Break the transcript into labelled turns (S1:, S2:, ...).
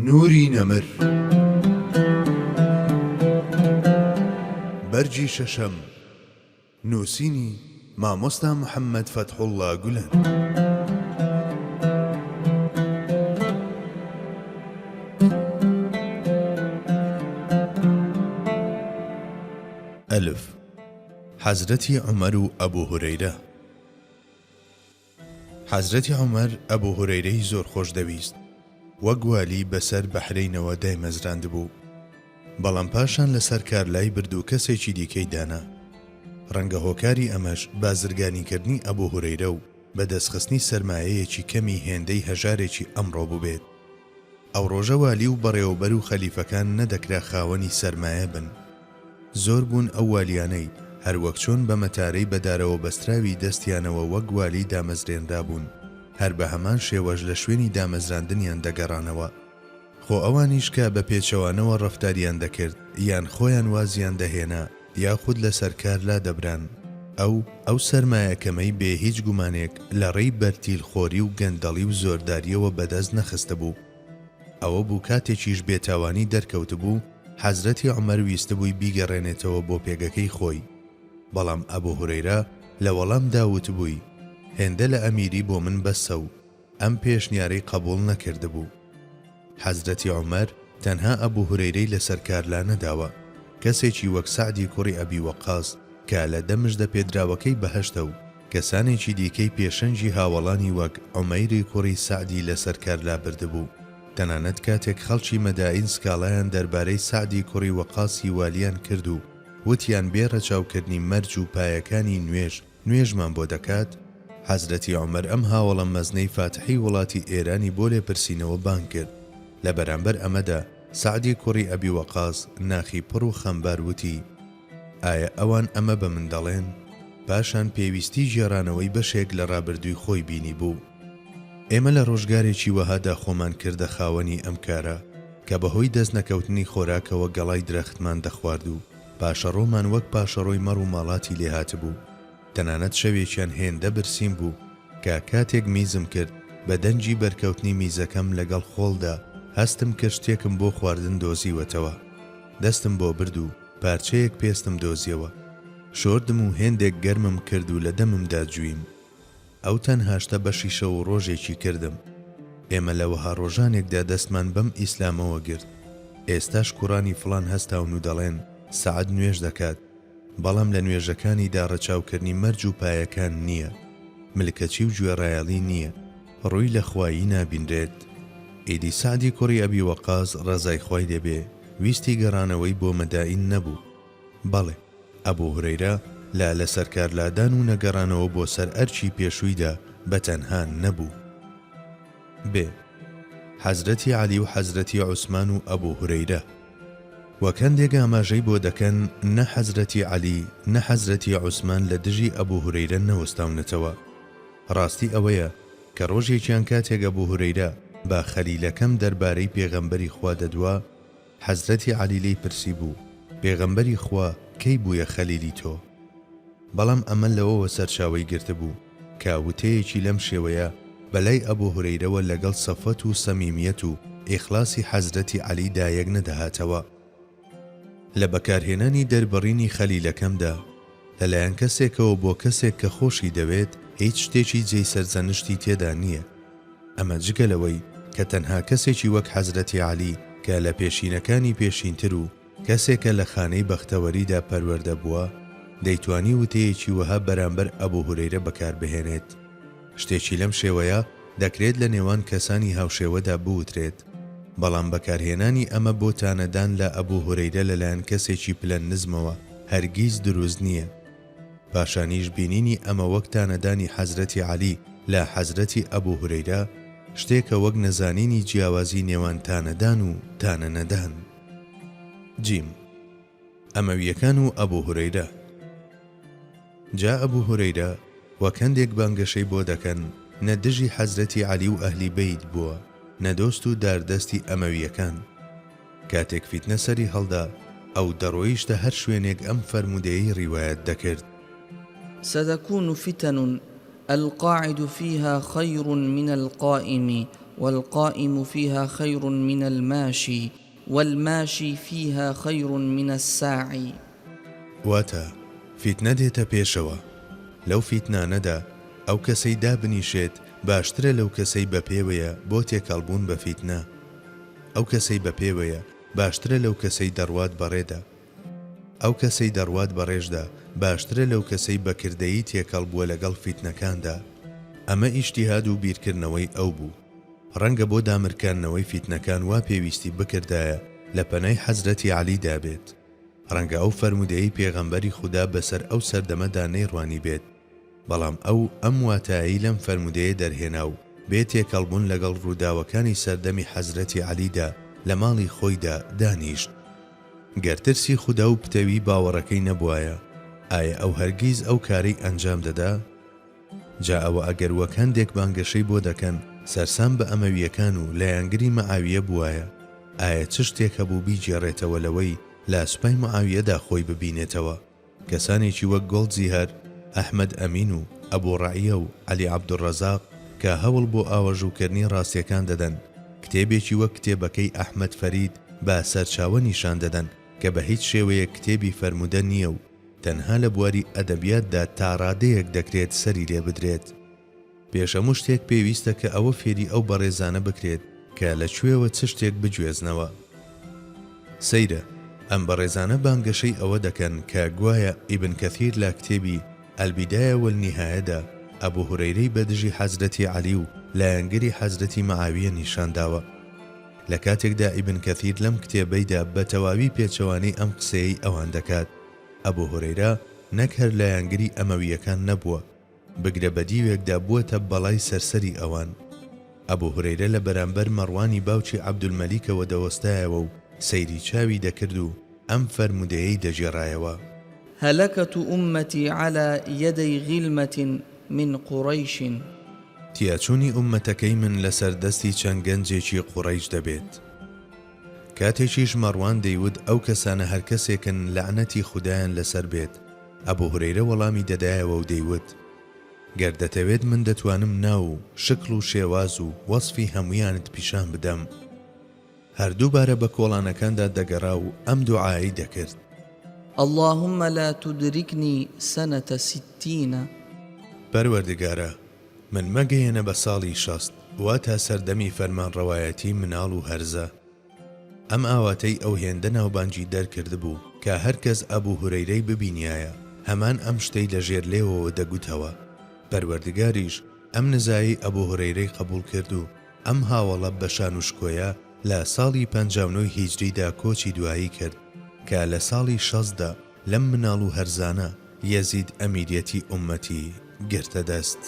S1: نوری نەمر بەرجی شەشەم نووسینی مامۆستا محەممەد فەتحوڵڵا گولەن. ئەلف حەزرەتی عومەر و ئەبوو هورەیرە. حەزرەتی عومەر ئەبوو هورەیرەی زۆر خۆش دەویست، وەک والی بەسەر بەحرینەوە دایمەزراند بوو، بەڵام پاشان لەسەر کارلای برد و کەسێکی دیکەی دانا. ڕەنگە هۆکاری ئەمەش بازرگانیکردنی ئەبوو هورەیرە و بەدەستخستنی سەرمایەیەکی کەمی هێندەی هەژارێکی ئەمڕۆ بووبێت. ئەو ڕۆژە والی و بەڕێوەبەر و خەلیفەکان نەدەکرا خاوەنی سەرمایە بن. زۆر بوون ئەو والیانەی هەروەک چۆن بە مەتارەی بەدارەوە بەستراوی دەستیانەوە وەک والی دامەزرێنرا بوون، هەر بە هەمان شێوەش لە شوێنی دامەزراندنیان دەگەڕانەوە. خۆ ئەوانیش کە بە پێچەوانەوە ڕەفتاریان دەکرد یان خۆیان وازیان دەهێنا یاخود لەسەر کار لا دەبران، ئەو سەرمایەکەمەی بێ هیچ گومانێک لە ڕێی بەرتیلخۆری و گەندەڵی و زۆرداریەوە بەدەست نەخستە بوو. ئەوە بوو کاتێکیش بێتاوانی دەرکەوت بوو حەزرەتی عومەر ویستبووی بیگەڕێنێتەوە بۆ پێگەکەی خۆی، بەڵام ئەبوو هورەیرە لە وەڵامدا وتبووی هێندە لە ئەمیری بۆ من بەسە و ئەم پێشنیارەی قبوڵ نەکردبوو. حەزرەتی عومەر تەنها ئەبوو هورەیرەی لەسەر کارلا نەداوە، کەسێکی وەک سەعدی کوڕی ئەبی وەقاس کە لە دەمژدە پێدراوەکەی بەهەشتە و کەسانێکی دیکەی پێشەنجی هاوڵانی وەک عومەیری کوڕی سەعدی لەسەر کارلا بردبوو. تەنانەت کاتێک خەڵکی مەدائین سکاڵایان دەربارەی سەعدی کوڕی وەقاسی والیان کرد و وتیان بێڕە چاوکردنی مەرج و پایەکانی نوێژمان بۆ دەکات، حەزرەتی عومەر ئەم هاوڵە مەزنەی فاتحی وڵاتی ئێرانی بۆ لێپرسینەوە بان کرد. لە بەرامبەر ئەمەدا سەعدی کوڕی ئەبی وەقاس ناخی پڕ و خەمبار وتی ئایا ئەوان ئەمە بە من دەڵێن؟ پاشان پێویستی ژێڕانەوەی بەشێک لە ڕابردووی خۆی بینی بوو. ئێمە لە ڕۆژگارێکی وەهادا خۆمان کردە خاوەنی ئەم کارە کە بەهۆی دەست نەکەوتنی خۆراکەوە گەڵای درەختمان دەخوارد و پاشەڕۆمان وەک پاشەڕۆی مەڕ و ماڵاتی لێهات بوو. تەنانەت شەوێکیان هێندە برسیم بوو کە کاتێک میزم کرد بە دەنجی بەرکەوتنی میزەکەم لەگەڵ خۆڵدا هەستم کرد شتێکم بۆ خواردن دۆزیوەتەوە. دەستم بۆ برد و پارچەیەک پێستم دۆزیەوە، شۆردم و هێندێک گەرمم کرد و لە دەممدا جوویم. ئەو تەنهاشتە بەشی شەو و ڕۆژێکی کردم. ئێمە لەوەها ڕۆژانێکدا دەستمان بەم ئیسلامەوە گرت. ئێستاش کوڕانی فڵان هەستاون و دەڵێن سەعد نوێژ دەکات، بەڵام لە نوێژەکانیدا ڕەچاوکردنی مەرج و پایەکان نییە، ملکەچی و گوێڕایەڵی نییە، ڕووی لە خوایی نابینرێت. ئیدی سەعدی کوڕی ئەبی وەقاس ڕەزای خوای دەبێ ویستی گەڕانەوەی بۆ مەدائین نەبوو. بەڵێ ئەبوو هورەیرە لە سەرکارلادان و نەگەڕانەوە بۆ سەر ئەرچی پێشوویدا بەتەنها نەبوو. بێ حەزرەتی عەلی و حەزرەتی عوسمان و ئەبوو هورەیرە وەکەندێک ئاماژەی بۆ دەکەن نە حەزرەتی عەلی نە حەزرەتی عوسمان لە دژی ئەبوو هورەیرە نەوەستاونەتەوە. ڕاستی ئەوەیە کە ڕۆژێکیان کاتێک ئەبوو هورەیرە با خەلیلەکەم دەربارەی پێغەمبەری خوا دەدوا، حەزرەتی عەلی لێی پرسی بوو پێغەمبەری خوا کەی بوویە خەلیلی تۆ؟ بەڵام ئەمە لەوەوە سەرچاوەی گرتبوو کە وتەیەکی لەم شێوەیە بەلای ئەبوو هورەیرەوە لەگەڵ سەفەت و سەمیمیەت و ئیخلاسی حەزرەتی عەلی دایەک نەدەهاتەوە. لە بەکارهێنانی دەربڕینی خەلیلەکەمدا لەلایەن کەسێکەوە بۆ کەسێک کە خۆشی دەوێت هیچ شتێکی جێی سەرزەنشتی تێدا نییە. ئەمە جگەلەوەی کە تەنها کەسێکی وەک حەزرەتی عەلی کە لە پێشینەکانی پێشینتر و کەسێکە لە خانەی بەختەوەریدا پەروەردە بووە دەیتوانی وتەیەکی وەها بەرامبەر ئەبوو هورەیرە بەکاربهێنێت. شتێکی لەم شێوەیە دەکرێت لە نێوان کەسانی هاوشێوەدا بوترێت، بەڵام بەکارهێنانی ئەمە بۆ تانەدان لە ئەبوو هورەیرە لەلایەن کەسێکی پلەن نزمەوە هەرگیز دروست نییە. پاشانیش بینینی ئەمە وەک تانەدانی حەزرەتی عەلی لە حەزرەتی ئەبوو هورەیرە شتێکە وەک نەزانینی جیاوازی نێوان تانەدان و تانەنەدان. جیم ئەمەویەکان و ئەبوو هورەیرە. جا ئەبوو هورەیرە وەکەندێک بانگەشەی بۆ دەکەن نە دژی حەزرەتی عەلی و ئەهلی بەیت بووە نە دۆست و داردەستی ئەمەویەکان. کاتێک فیتنە سەری هەڵدا ئەو دەڕۆیشتە هەر شوێنێک ئەم فەرمودەیەی ڕیوایەت دەکرد
S2: ستكون فتن القاعد فيها خير من القائم والقائم فيها خير من الماشي والماشي فيها خير من الساعي.
S1: واتە فیتنە دێتە پێشەوە، لەو فیتنانەدا ئەو کەسەی دابنیشێت باشترە لەو کەسەی بە پێوەیە بۆ تێکەڵبوون بە فیتنە. ئەو کەسەی بە پێوەیە باشترە لەو کەسەی دەڕوات بەڕێدا. ئەو کەسەی دەڕوات بەڕێژدا باشترە لەو کەسەی بەکردەیی تێکەڵ بووە لەگەڵ فیتنەکاندا. ئەمە ئیجتیهاد و بیرکردنەوەی ئەو بوو. ڕەنگە بۆ دامرکاندنەوەی فیتنەکان وا پێویستی بکردایە لە پەنای حەزرەتی عەلیدا بێت. ڕەنگە ئەو فەرمودەیەی پێغەمبەری خوددا بەسەر ئەو سەردەمەدا نەیڕوانی بێت، بەڵام ئەم واتایی لەم فەرمودەیە دەرهێنا و بێت تێکەڵبوون لەگەڵ ڕووداوەکانی سەردەمی حەزرەتی عەلیدا لە ماڵی خۆیدا دانیشت. گەرترسی خوددا و پتەوی باوەڕەکەی نەبوایە، ئایا ئەو هەرگیز ئەو کارەی ئەنجام دەدا؟ جا ئەوە ئەگەر وەک هەندێک بانگەشەی بۆ دەکەن سەرسام بە ئەمەویەکان و لایەنگری مەعاویە بووایە، ئایا چ شتێک هەبوو بیجێڕێتەوە لەوەی لە سوپای مەعاویەدا خۆی ببینێتەوە؟ کەسانێکی وەک گۆڵدزیهەر، ئەحمەد ئەمین و ئەبوو ڕەعیە و عەلی عەبدوڕەزاق کە هەوڵ بۆ ئاوەژووکردنی ڕاستیەکان دەدەن، کتێبێکی وەک کتێبەکەی ئەحمەد فەرید بە سەرچاوە نیشان دەدەن کە بە هیچ شێوەیە کتێبی فەرمودە نییە و تەنها لە بواری ئەدەبیاتدا تا ڕادەیەک دەکرێت سەری لێ بدرێت. پێش هەموو شتێک پێویستە کە ئەوە فێری ئەو بەڕێزانە بکرێت کە لەکوێوە چ شتێک بگوێزنەوە. سەیرە ئەم بەڕێزانە بانگەشەی ئەوە دەکەن کە گوایە ئیبن کەثیر لە کتێبی ئەلبیدایە وەلنیهایەدا ئەبوو هورەیرەی بەدژی حەزرەتی عەلی و لایەنگری حەزرەتی مەعاویە نیشانداوە. لە کاتێکدا ئیبن کەثیر لەم کتێبەیدا بە تەواوی پێچەوانەی ئەم قسەیەی ئەوان دەکات، ئەبوو هورەیرە نەک هەر لایەنگری ئەمەویەکان نەبووە، بگرە بە دیوێکدا بووەتە بەڵای سەرسەری ئەوان. ئەبوو هورەیرە لە بەرامبەر مەڕوانی باوکی عەبدولمەلیکەوە دەوەستایەوە و سەیری چاوی دەکرد و ئەم فەرمودەیەی دەژێڕایەوە:
S2: هەلەکەت ئومەتی عەلا یەدەی غیلمەت من قوڕەیش.
S1: تیاچوونی ئومەتەکەی من لەسەر دەستی چەند گەنجێکی قوڕەیش دەبێت. کاتێکیش مەڕوان دەیوت ئەو کەسانە هەر کەسێکن لەعنەتی خودایان لەسەر بێت. ئەبوو هورەیرە وەڵامی دەدایەوە و دەیوت: گەر دەتەوێت من دەتوانم ناو و شکل و شێواز و وەسفی هەموویانت پیشان بدەم. هەردووبارە بە کۆڵانەکاندا دەگەڕا و ئەم دوعایی دەکرد:
S2: اللهم لا تدركني سنة 60.
S1: پەروەردگارە من مەگەیەنە بە ساڵی 60 واتە سەردەمی فەرمانڕەوایەتی مناڵ و هەرزە. ئەم ئاواتەی ئەو هێندە ناوبانگی دەرکرد بوو کە هەرکەس ئەبوو هورەیرەی ببینایە هەمان ئەم شتەی لەژێر لێوەوە دەگوتەوە. پەروەردگاریش ئەم نزایی ئەبوو هورەیرەی قبول کرد و ئەم هاوڵە بە شانوشکۆیە لە ساڵی 59 هیجریدا کۆچی دوایی کرد کە لە ساڵی 60دا لەم مناڵ و هەرزانە یەزید ئەمیریەتی ئومەتی گرتە دەست.